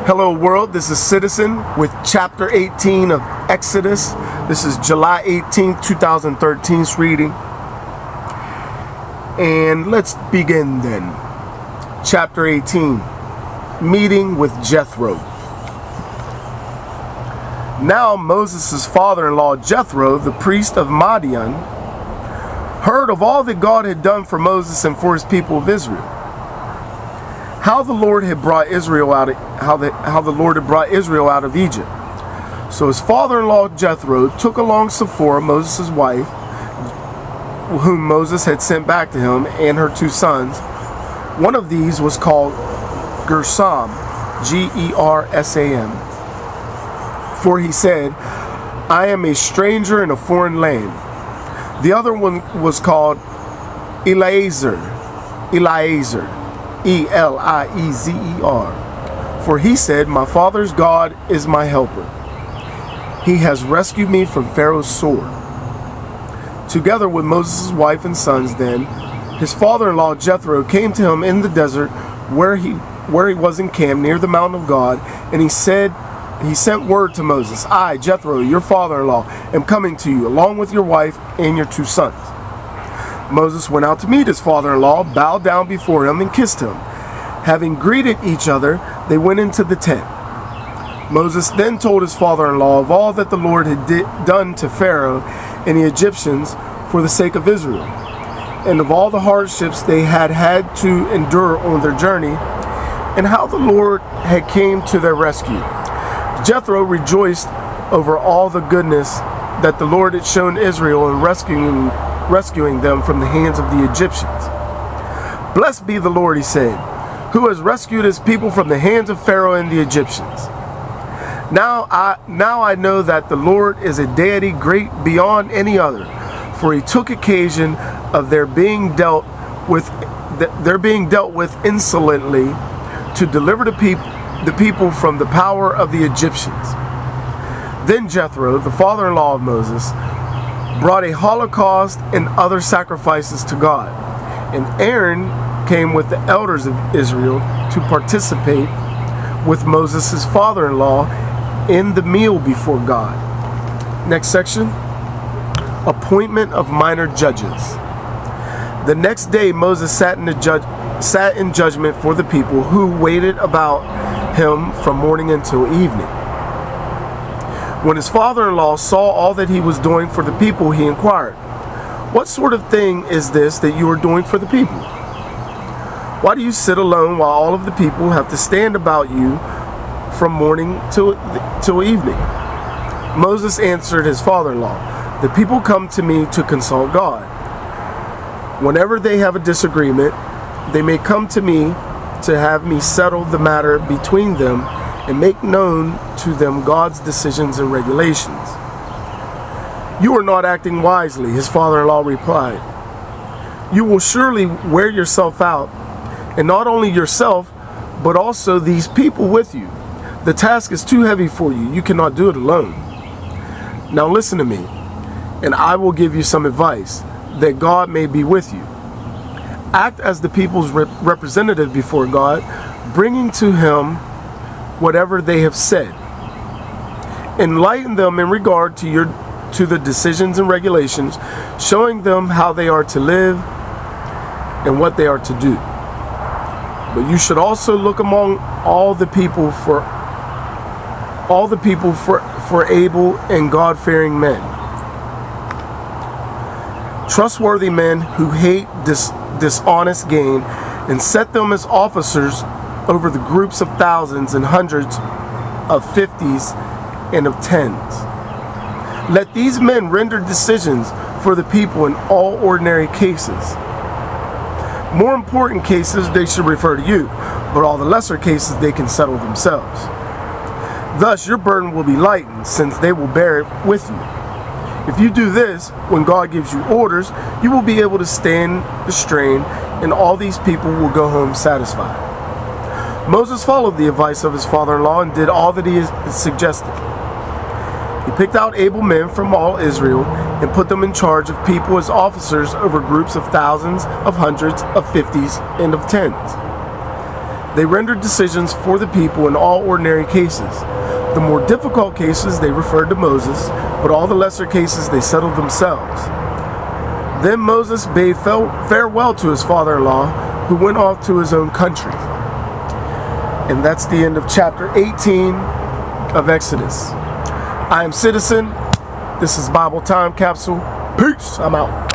Hello world, this is Citizen with chapter 18 of Exodus. This is July 18th, 2013's reading. And let's begin then. Chapter 18, Meeting with Jethro. Now Moses' father-in-law Jethro, the priest of Midian, heard of all that God had done for Moses and for his people of Israel. How the Lord had brought Israel out of Egypt. So his father-in-law Jethro took along Zipporah, Moses' wife, whom Moses had sent back to him, and her two sons. One of these was called Gershom, G-E-R-S-A-M. For he said, I am a stranger in a foreign land. The other one was called Eliezer, E-L-I-E-Z-E-R. For he said, my father's God is my helper. He has rescued me from Pharaoh's sword. Together with Moses' wife and sons then, his father-in-law Jethro came to him in the desert where he was encamped near the mountain of God, and he sent word to Moses, I, Jethro, your father-in-law, am coming to you, along with your wife and your two sons. Moses went out to meet his father-in-law, bowed down before him, and kissed him. Having greeted each other, they went into the tent. Moses then told his father-in-law of all that the Lord had done to Pharaoh and the Egyptians for the sake of Israel, and of all the hardships they had to endure on their journey, and how the Lord had came to their rescue. Jethro rejoiced over all the goodness that the Lord had shown Israel in rescuing them from the hands of the Egyptians. Blessed be the Lord, he said, who has rescued his people from the hands of Pharaoh and the Egyptians. Now I know that the Lord is a deity great beyond any other, for he took occasion of their being dealt with insolently to deliver the people from the power of the Egyptians. Then Jethro, the father-in-law of Moses, brought a holocaust and other sacrifices to God, and Aaron came with the elders of Israel to participate with Moses' father-in-law in the meal before God. Next section, appointment of minor judges. The next day Moses sat in judgment for the people, who waited about him from morning until evening. When his father-in-law saw all that he was doing for the people, he inquired, what sort of thing is this that you are doing for the people? Why do you sit alone while all of the people have to stand about you from morning till evening? Moses answered his father-in-law, the people come to me to consult God. Whenever they have a disagreement, they may come to me to have me settle the matter between them and make known to them God's decisions and regulations. You are not acting wisely, his father-in-law replied. You will surely wear yourself out, and not only yourself, but also these people with you. The task is too heavy for you. You cannot do it alone. Now listen to me, and I will give you some advice, that God may be with you. Act as the people's representative before God, bringing to him whatever they have said. Enlighten them in regard to the decisions and regulations, showing them how they are to live and what they are to do. But you should also look among all the people for able and God-fearing men, trustworthy men who hate dishonest gain, and set them as officers over the groups of thousands and hundreds of fifties and of tens. Let these men render decisions for the people in all ordinary cases. More important cases they should refer to you, but all the lesser cases they can settle themselves. Thus your burden will be lightened, since they will bear it with you. If you do this, when God gives you orders, you will be able to stand the strain, and all these people will go home satisfied. Moses followed the advice of his father-in-law and did all that he suggested. He picked out able men from all Israel and put them in charge of people as officers over groups of thousands, of hundreds, of fifties, and of tens. They rendered decisions for the people in all ordinary cases. The more difficult cases they referred to Moses, but all the lesser cases they settled themselves. Then Moses bade farewell to his father-in-law, who went off to his own country. And that's the end of chapter 18 of Exodus. I am Citizen. This is Bible Time Capsule. Peace. I'm out.